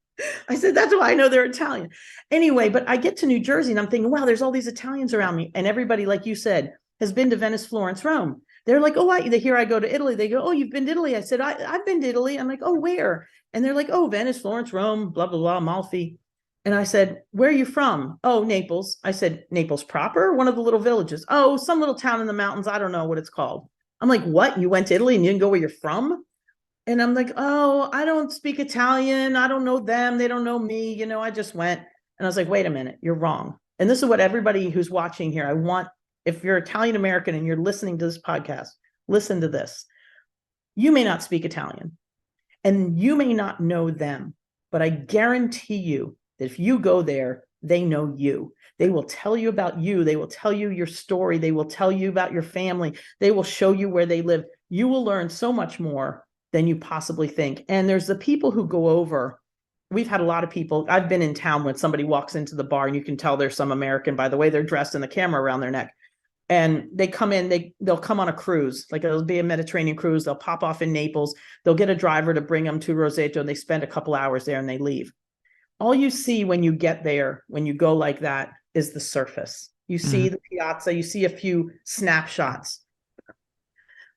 I said, that's why I know they're Italian. Anyway, but I get to New Jersey and I'm thinking, wow, there's all these Italians around me. And everybody, like you said, has been to Venice, Florence, Rome. They're like, oh, they hear I go to Italy. They go, oh, you've been to Italy. I said, I've been to Italy. I'm like, oh, where? And they're like, oh, Venice, Florence, Rome, blah, blah, blah, Amalfi. And I said, where are you from? Oh, Naples. I said, Naples proper? One of the little villages. Oh, some little town in the mountains. I don't know what it's called. I'm like, what? You went to Italy and you didn't go where you're from? And I'm like, oh, I don't speak Italian. I don't know them. They don't know me. I just went. And I was like, wait a minute, you're wrong. And this is what everybody who's watching here, I want, if you're Italian American and you're listening to this podcast, listen to this. You may not speak Italian and you may not know them, but I guarantee you that if you go there, they know you. They will tell you about you. They will tell you your story. They will tell you about your family. They will show you where they live. You will learn so much more than you possibly think. And there's the people who go over. We've had a lot of people. I've been in town when somebody walks into the bar and you can tell there's some American by the way they're dressed and the camera around their neck. And they come in, they'll come on a cruise, like it'll be a Mediterranean cruise. They'll pop off in Naples. They'll get a driver to bring them to Roseto and they spend a couple hours there and they leave. All you see when you get there, when you go like that, is the surface. You see the piazza, you see a few snapshots,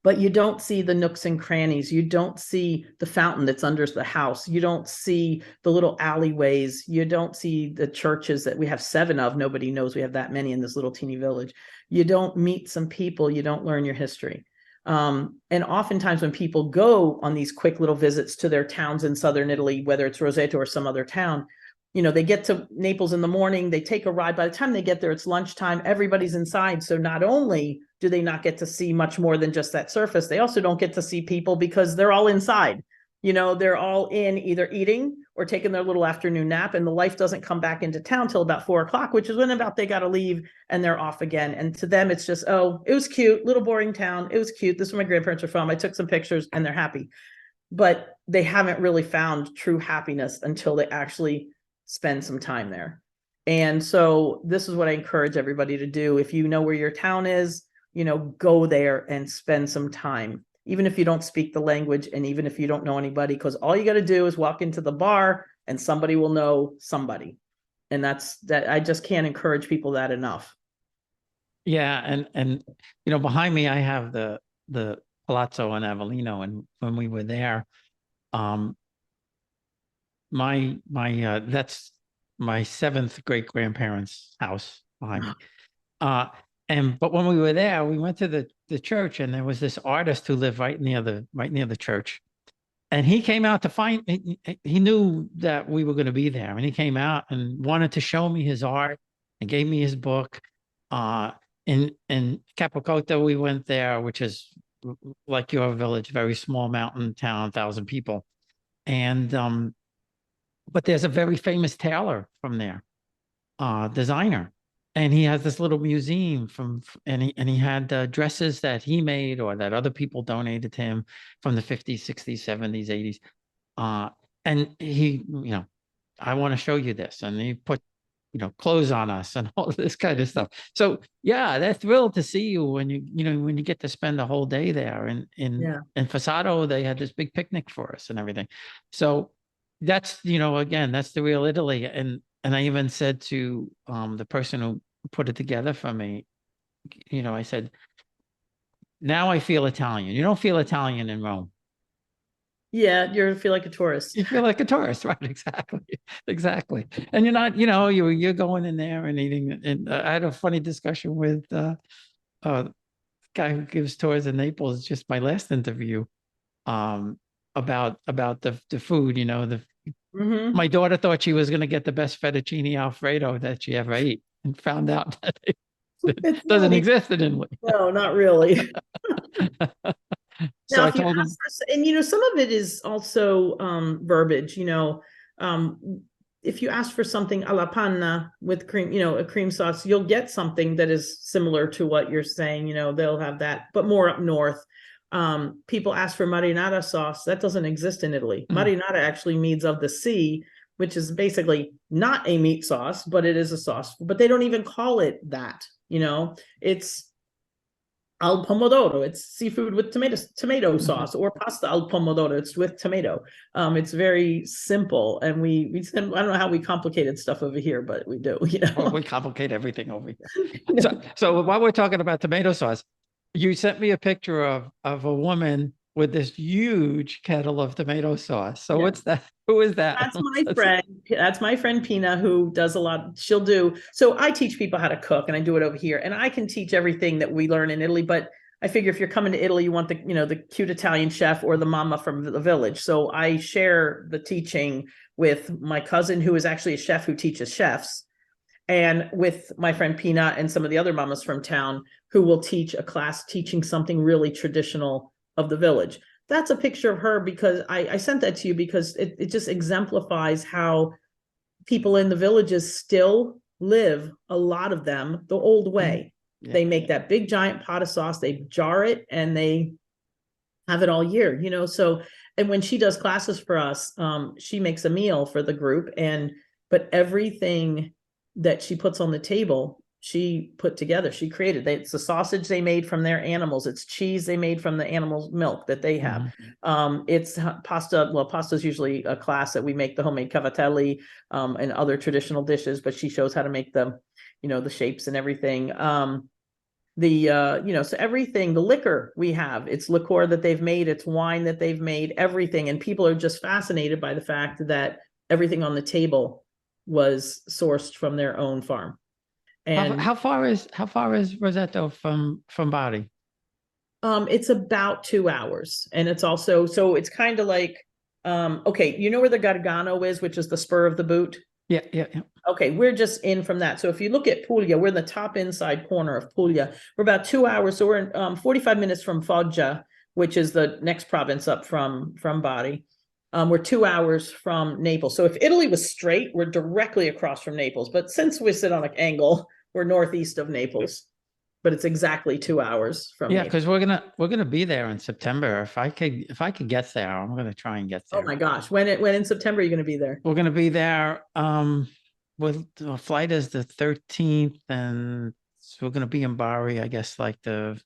but you don't see the nooks and crannies. You don't see the fountain that's under the house. You don't see the little alleyways. You don't see the churches that we have 7 of. Nobody knows we have that many in this little teeny village. You don't meet some people. You don't learn your history. And oftentimes when people go on these quick little visits to their towns in southern Italy, whether it's Roseto or some other town, they get to Naples in the morning, they take a ride. By the time they get there, it's lunchtime, everybody's inside. So not only do they not get to see much more than just that surface, they also don't get to see people because they're all inside. They're all in either eating or taking their little afternoon nap, and the life doesn't come back into town till about 4:00, which is when about they got to leave and they're off again. And to them, it's just, oh, it was cute, little boring town. It was cute. This is where my grandparents are from. I took some pictures and they're happy, but they haven't really found true happiness until they actually spend some time there. And so this is what I encourage everybody to do. If you know where your town is, go there and spend some time, even if you don't speak the language and even if you don't know anybody, because all you got to do is walk into the bar and somebody will know somebody. And that I just can't encourage people that enough. Yeah. And behind me, I have the Palazzo in Avellino. And when we were there, that's my 7th great grandparents' house behind me. But when we were there, we went to the church, and there was this artist who lived right near the church. And he came out to find, he knew that we were going to be there. And he came out and wanted to show me his art and gave me his book. Uh, in Capocota, we went there, which is like your village, very small mountain town, 1,000 people. And, but there's a very famous tailor from there, designer. And he has this little museum and he had dresses that he made or that other people donated to him from the 50s, 60s, 70s, 80s. Uh, and he, I want to show you this. And he put, clothes on us and all this kind of stuff. So yeah, they're thrilled to see you when when you get to spend a whole day there. And in Fasado, they had this big picnic for us and everything. So that's, again, that's the real Italy. And I even said to the person who put it together for me, I said, now I feel Italian. You don't feel Italian in Rome. Yeah, you feel like a tourist. You feel like a tourist, right? Exactly, exactly. And you're not, you're going in there and eating. And I had a funny discussion with guy who gives tours in Naples. Just my last interview, about the food. My daughter thought she was going to get the best fettuccine Alfredo that she ever ate, and found out that it doesn't exist in Italy. No, not really. So Now, I if you told him, ask for, and some of it is also verbiage, if you ask for something alla panna with cream, a cream sauce, you'll get something that is similar to what you're saying, they'll have that, but more up north. People ask for marinara sauce. That doesn't exist in Italy. Marinara actually means of the sea, which is basically not a meat sauce, but it is a sauce, but they don't even call it that, it's al pomodoro. It's seafood with tomato sauce, or pasta al pomodoro. It's with tomato. It's very simple, and we I don't know how we complicated stuff over here, but we do. Well, we complicate everything over here. So while we're talking about tomato sauce, you sent me a picture of a woman with this huge kettle of tomato sauce. So what's that? Who is that? That's my friend. That's my friend Pina, who does a lot. She'll do. So I teach people how to cook, and I do it over here. And I can teach everything that we learn in Italy. But I figure if you're coming to Italy, you want the cute Italian chef or the mama from the village. So I share the teaching with my cousin, who is actually a chef who teaches chefs, and with my friend Pina and some of the other mamas from town who will teach a class teaching something really traditional of the village. That's a picture of her, because I sent that to you because it just exemplifies how people in the villages still live, a lot of them, the old way. Yeah. They make that big giant pot of sauce, they jar it, and they have it all year, so. And when she does classes for us, she makes a meal for the group, but everything that she puts on the table, she put together, she created. It's a sausage they made from their animals. It's cheese they made from the animal's milk that they have. It's pasta. Well, pasta is usually a class that we make the homemade cavatelli and other traditional dishes, but she shows how to make the shapes and everything. So everything, the liquor we have, it's liqueur that they've made, it's wine that they've made, everything. And people are just fascinated by the fact that everything on the table was sourced from their own farm. And how far is Rosetto from Bari? It's about 2 hours, and it's also, so it's kind of like, okay, you know where the Gargano is, which is the spur of the boot? Yeah. Okay, we're just in from that. So if you look at Puglia, we're in the top inside corner of Puglia. We're about 2 hours, so we're in 45 minutes from Foggia, which is the next province up from Bari. We're 2 hours from Naples. So if Italy was straight, we're directly across from Naples. But since we sit on an angle, we're northeast of Naples. But it's exactly 2 hours from. Yeah, because we're gonna be there in September. If I could get there, I'm gonna try and get there. Oh my gosh, when in September are you gonna be there? We're gonna be there. Well, the flight is the 13th, and so we're gonna be in Bari, I guess, like I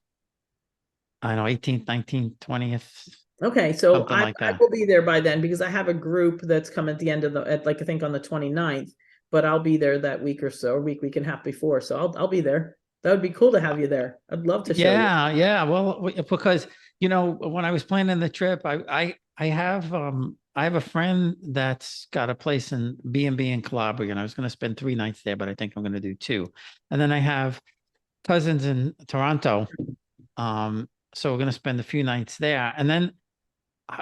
don't know, 18th, 19th, 20th. Okay, so I will be there by then, because I have a group that's come at the end of I think on the 29th, but I'll be there that week or so, week and a half before. So I'll be there. That would be cool to have you there. I'd love to show you. Yeah. Well, because when I was planning the trip, I have a friend that's got a place in B&B in Calabria, and I was going to spend 3 nights there, but I think I'm going to do 2. And then I have cousins in Toronto. So we're going to spend a few nights there. And then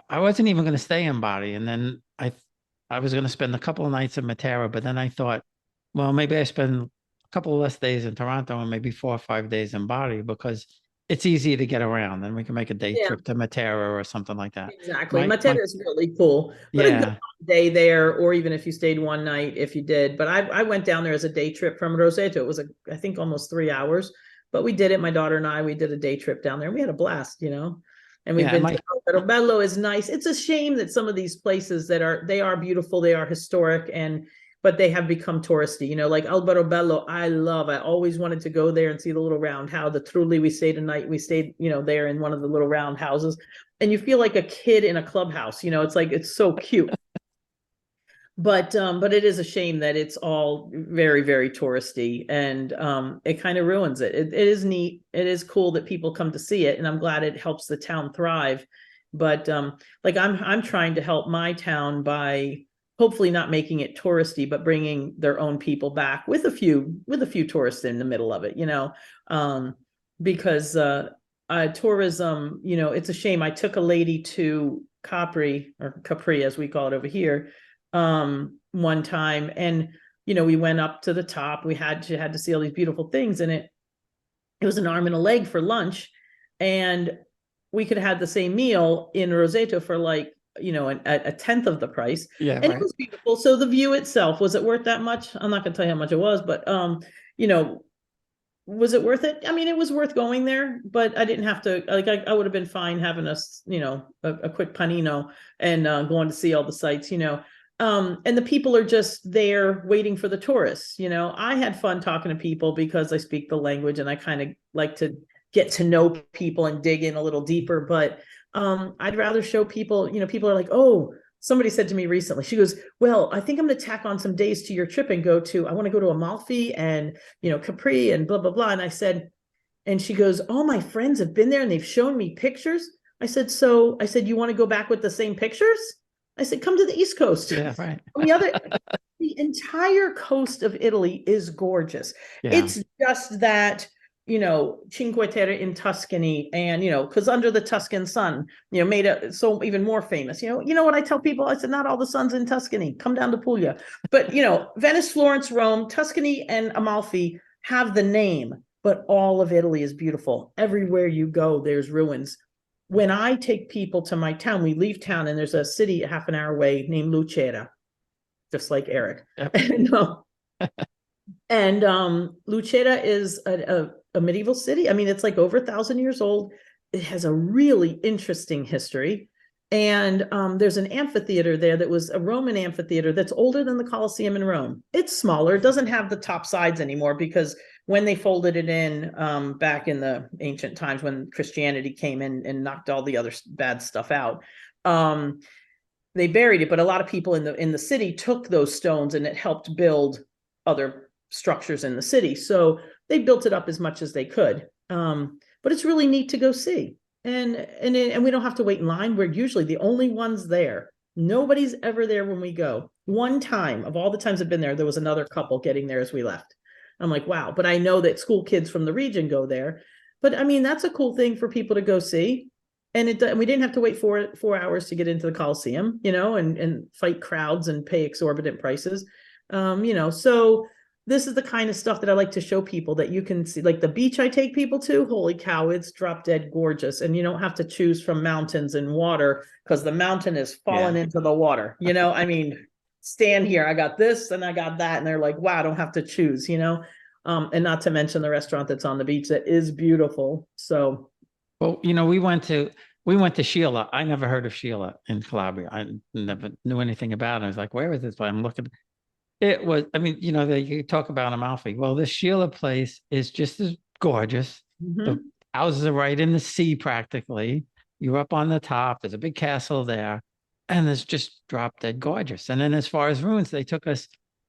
I wasn't even going to stay in Bari, and then I was going to spend a couple of nights in Matera, but then I thought, well, maybe I spend a couple of less days in Toronto and maybe 4 or 5 days in Bari because it's easy to get around, and we can make a day Yeah. trip to Matera or something like that. Exactly. My Matera is really cool, but a good Yeah, day there, or even if you stayed one night, if you did. But I went down there as a day trip from Roseto. It was I think almost 3 hours, but we did it. My daughter and I, we did a day trip down there. We had a blast, you know. And we've yeah, been to Alberto Bello is nice. It's a shame that some of these places they are beautiful, they are historic, and but they have become touristy. You know, like Alberto Bello, I love. I always wanted to go there and see the little round house. The Trulli, we stayed a night. We stayed, you know, there in one of the little round houses, and you feel like a kid in a clubhouse. You know, it's like it's so cute. But it is a shame that it's all very, very touristy, and it kind of ruins it. It is neat. It is cool that people come to see it, and I'm glad it helps the town thrive. But like I'm trying to help my town by hopefully not making it touristy, but bringing their own people back with a few tourists in the middle of it, you know, because tourism, you know, it's a shame. I took a lady to Capri, or Capri as we call it over here, one time, and you know, we went up to the top. She had to see all these beautiful things, and it was an arm and a leg for lunch, and we could have had the same meal in Roseto for like, you know, a tenth of the price, yeah, and it right. was beautiful. So the view itself, was it worth that much? I'm not going to tell you how much it was, but you know, was it worth it? I mean, it was worth going there, but I didn't have to, like, I would have been fine having you know, a quick panino and going to see all the sites, you know. And the people are just there waiting for the tourists. You know, I had fun talking to people because I speak the language and I kind of like to get to know people and dig in a little deeper. But I'd rather show people, you know, people are like, oh, somebody said to me recently, she goes, well, I think I'm going to tack on some days to your trip and I want to go to Amalfi and, you know, Capri and blah, blah, blah. And I said, and she goes, all my friends have been there and they've shown me pictures. I said, you want to go back with the same pictures? I said, come to the East Coast. Yeah, right. On the entire coast of Italy is gorgeous. Yeah, It's just that, you know, Cinque Terre in Tuscany, and, you know, because under the Tuscan sun, you know, made it so even more famous. You know what I tell people? I said, not all the sun's in Tuscany. Come down to Puglia. But, you know, Venice, Florence, Rome, Tuscany, and Amalfi have the name, but all of Italy is beautiful. Everywhere you go, there's ruins. When I take people to my town, we leave town and there's a city a half an hour away named Lucera, just like Eric. yep. And Lucera is a medieval city. I mean, it's like over 1,000 years old. It has a really interesting history. And there's an amphitheater there that was a Roman amphitheater that's older than the Colosseum in Rome. It's smaller. It doesn't have the top sides anymore because when they folded it in back in the ancient times when Christianity came in and knocked all the other bad stuff out, they buried it. But a lot of people in the city took those stones and it helped build other structures in the city. So they built it up as much as they could. But it's really neat to go see. And we don't have to wait in line. We're usually the only ones there. Nobody's ever there when we go. One time of all the times I've been there was another couple getting there as we left. I'm like, wow. But I know that school kids from the region go there. But I mean, that's a cool thing for people to go see. And we didn't have to wait 4 hours to get into the Coliseum, you know, and fight crowds and pay exorbitant prices. You know, so this is the kind of stuff that I like to show people that you can see. Like the beach I take people to, holy cow, it's drop dead gorgeous. And you don't have to choose from mountains and water because the mountain is falling Yeah. into the water. You know, I mean, stand here, I got this and I got that. And they're like, wow, I don't have to choose, you know. And not to mention the restaurant that's on the beach that is beautiful. So Well, you know, we went to Sheila. I never heard of Sheila in Calabria. I never knew anything about it. I was like, where is this? But I'm looking. It was, I mean, you know, you talk about Amalfi. Well, this Sheila place is just as gorgeous. The mhm. houses are right in the sea practically. You're up on the top. There's a big castle there, and it's just drop dead gorgeous. And then as far as ruins, they took us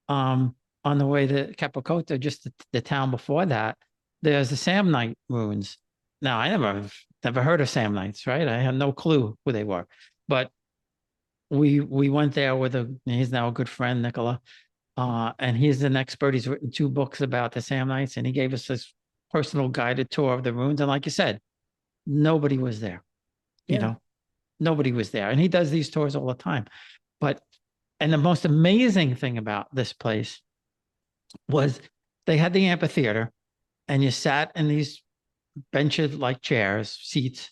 um on the way to Capocota, just the town before that. There's the Samnite ruins. Now, I never heard of Samnites, right? I had no clue who they were, but we went there with he's now a good friend, Nicola, and he's an expert. He's written 2 books about the Samnites, and he gave us this personal guided tour of the ruins. And like you said, nobody was there, you Yeah. know, nobody was there. And he does these tours all the time. But, and the most amazing thing about this place was they had the amphitheater and you sat in these benches like chairs, seats,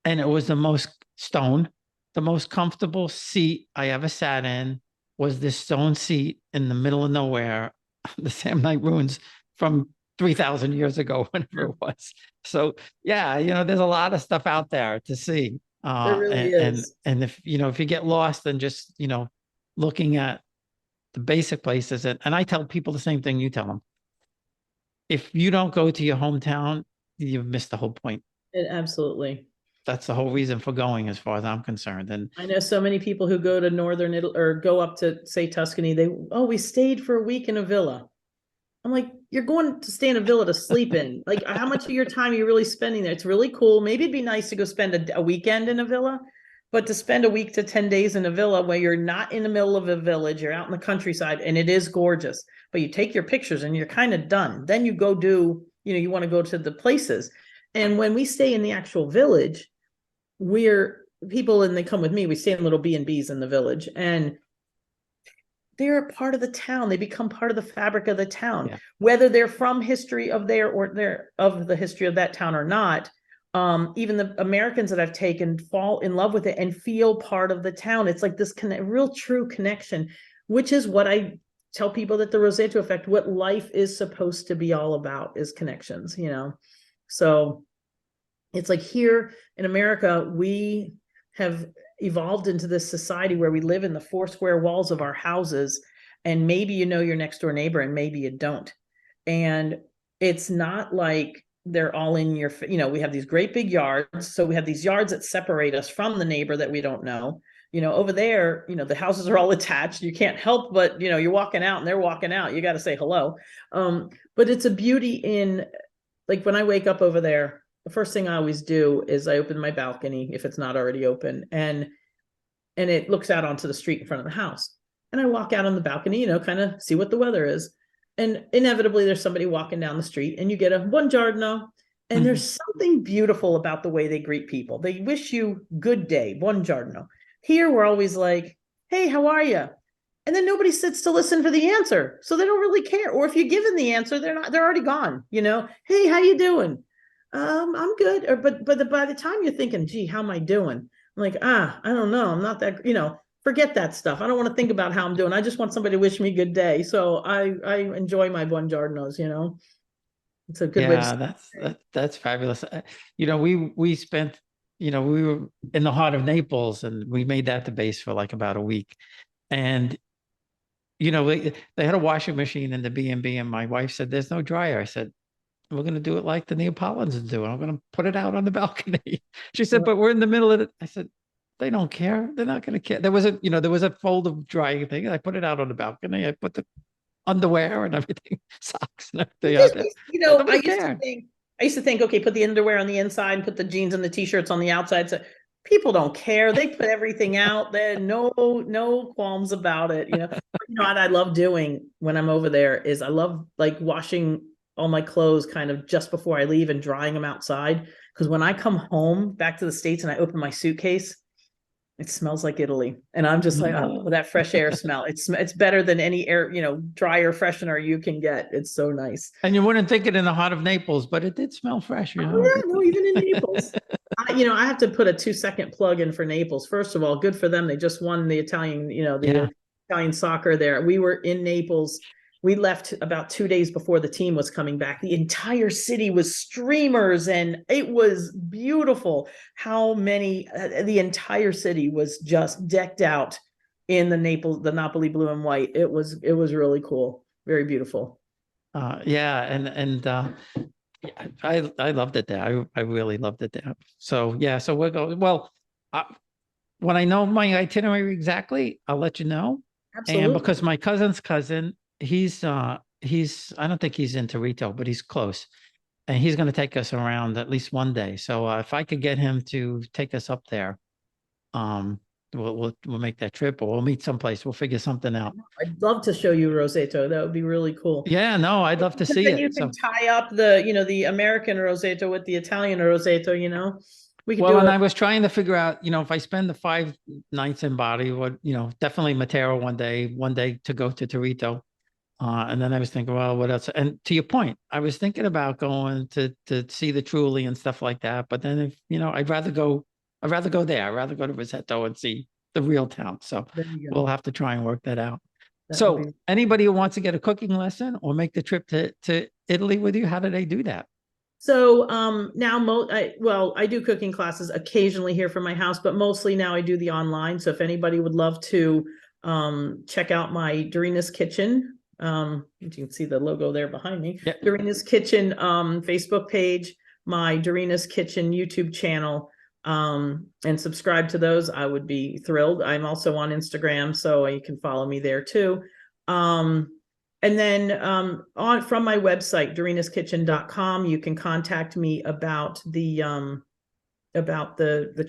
and it was the most stone, the most comfortable seat I ever sat in was this stone seat in the middle of nowhere, the Samnite ruins from 3,000 years ago, whenever it was. So yeah, there's a lot of stuff out there to see. There really is. And if if you get lost and just looking at the basic places, and I tell people the same thing you tell them. If you don't go to your hometown, you've missed the whole point. Absolutely. That's the whole reason for going, as far as I'm concerned. And I know so many people who go to northern Italy or go up to, say, Tuscany. We stayed for a week in a villa. I'm like, you're going to stay in a villa to sleep in. Like, how much of your time are you really spending there? It's really cool. Maybe it'd be nice to go spend a weekend in a villa, but to spend a week to 10 days in a villa where you're not in the middle of a village, you're out in the countryside, and it is gorgeous, but you take your pictures and you're kind of done. Then you go do, you want to go to the places. And when we stay in the actual village, we're people, and they come with me, we stay in little B&Bs in the village, and they're a part of the town. They become part of the fabric of the town, whether they're from history of there or they're of the history of that town or not. Even the Americans that I've taken fall in love with it and feel part of the town. It's like this real true connection, which is what I tell people, that the Roseto effect, what life is supposed to be all about, is connections, So it's like here in America, we have evolved into this society where we live in the 4 square walls of our houses, and maybe your next door neighbor and maybe you don't. And it's not like they're all in your, we have these great big yards. So we have these yards that separate us from the neighbor that we don't know. Over there, the houses are all attached. You can't help but, you're walking out and they're walking out. You got to say hello. But it's a beauty in, like, when I wake up over there, the first thing I always do is I open my balcony, if it's not already open, and it looks out onto the street in front of the house. And I walk out on the balcony, kind of see what the weather is. And inevitably there's somebody walking down the street and you get a buongiorno. And there's something beautiful about the way they greet people. They wish you good day, buongiorno. Here we're always like, hey, how are you? And then nobody sits to listen for the answer. So they don't really care. Or if you're given the answer, they're already gone, hey, how you doing? I'm good. But by the time you're thinking, gee, how am I doing? I'm like, I don't know. I'm not that, forget that stuff. I don't want to think about how I'm doing. I just want somebody to wish me a good day. So I enjoy my buongiornos, It's a good way to that's fabulous. We spent, we were in the heart of Naples, and we made that the base for like about a week. And they had a washing machine in the B&B, and my wife said, there's no dryer. I said, we're going to do it like the Neapolitans do. I'm going to put it out on the balcony. She said, but we're in the middle of it. I said, they don't care. They're not going to care. There was a fold of drying thing. I put it out on the balcony. I put the underwear and everything, socks and everything out there. I used to think, okay, put the underwear on the inside and put the jeans and the t-shirts on the outside. So people don't care. They put everything out there. No qualms about it. What I love doing when I'm over there is I love like washing all my clothes kind of just before I leave and drying them outside. Because when I come home back to the States and I open my suitcase, it smells like Italy. And I'm just like, oh, that fresh air smell. It's better than any air, dry air freshener you can get. It's so nice. And you wouldn't think it in the heart of Naples, but it did smell fresh. Yeah, no, even in Naples. I have to put a 2-second plug in for Naples. First of all, good for them. They just won the Italian, Italian soccer there. We were in Naples. We left about 2 days before the team was coming back. The entire city was streamers, and it was beautiful. The entire city was just decked out in the Napoli blue and white. It was really cool. Very beautiful. I loved it there. I really loved it there. So yeah, so we're going. Well, when I know my itinerary exactly, I'll let you know. Absolutely. And because my cousin's cousin, he's I don't think he's into retail, but he's close, and he's going to take us around at least one day. So if I could get him to take us up there, we'll make that trip, or we'll meet someplace. We'll figure something out. I'd love to show you Roseto. That would be really cool. Yeah, no, I'd love to see it. You can tie up the American Roseto with the Italian Roseto, We could Well, do and a I was trying to figure out, if I spend the 5 nights in Bari, what, definitely Matera one day to go to Torito. And then I was thinking, well, what else? And to your point, I was thinking about going to see the Truly and stuff like that. But then if, I'd rather go there. I'd rather go to Rosetto and see the real town. So there you go. we'll have to try and work that out. That would So be anybody who wants to get a cooking lesson or make the trip to Italy with you, how do they do that? so now I do cooking classes occasionally here from my house, but mostly now I do the online. So if anybody would love to check out my Dorina's Kitchen, you can see the logo there behind me. Yep. Dorina's Kitchen Facebook page, my Dorina's Kitchen YouTube channel, and subscribe to those, I would be thrilled. I'm also on Instagram, so you can follow me there too. And then on from my website, dorinaskitchen.com, you can contact me about the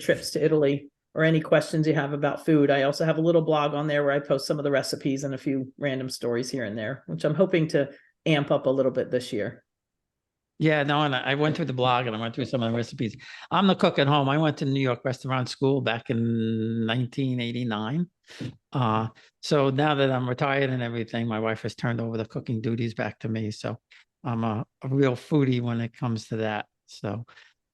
trips to Italy or any questions you have about food. I also have a little blog on there where I post some of the recipes and a few random stories here and there, which I'm hoping to amp up a little bit this year. Yeah, no, and I went through the blog and I went through some of the recipes. I'm the cook at home. I went to New York restaurant school back in 1989. So now that I'm retired and everything, my wife has turned over the cooking duties back to me. So I'm a real foodie when it comes to that. So,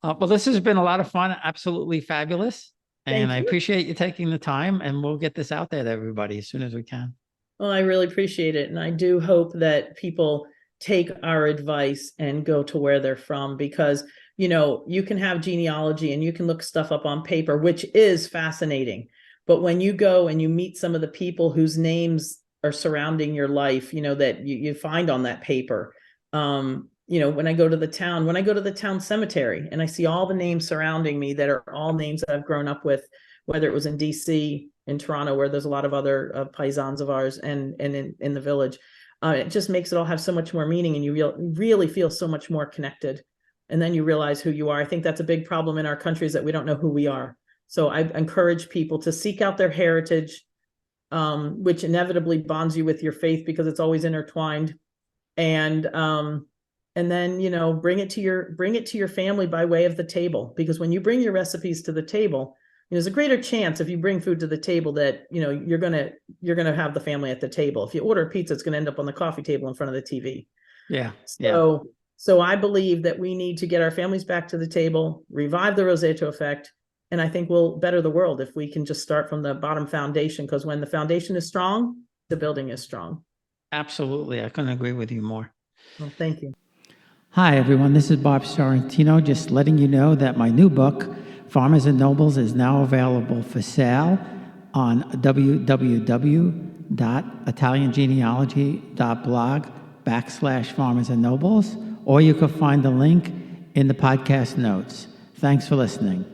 well, this has been a lot of fun. Absolutely fabulous. And I Thank you. appreciate you taking the time, and we'll get this out there to everybody as soon as we can. Well, I really appreciate it. And I do hope that people take our advice and go to where they're from, because, you can have genealogy and you can look stuff up on paper, which is fascinating. But when you go and you meet some of the people whose names are surrounding your life, that you find on that paper, when I go to the town cemetery and I see all the names surrounding me that are all names that I've grown up with, whether it was in DC, in Toronto, where there's a lot of other paisans of ours, and in the village, it just makes it all have so much more meaning, and you really feel so much more connected. And then you realize who you are. I think that's a big problem in our country, is that we don't know who we are. So I encourage people to seek out their heritage, which inevitably bonds you with your faith because it's always intertwined. And then, bring it to your family by way of the table, because when you bring your recipes to the table, there's a greater chance if you bring food to the table that, you're going to have the family at the table. If you order pizza, it's going to end up on the coffee table in front of the TV. Yeah. So I believe that we need to get our families back to the table, revive the Roseto effect. And I think we'll better the world if we can just start from the bottom foundation, because when the foundation is strong, the building is strong. Absolutely. I couldn't agree with you more. Well, thank you. Hi, everyone. This is Bob Sorrentino, just letting you know that my new book, Farmers and Nobles, is now available for sale on www.italiangenealogy.blog/Farmers and Nobles, or you can find the link in the podcast notes. Thanks for listening.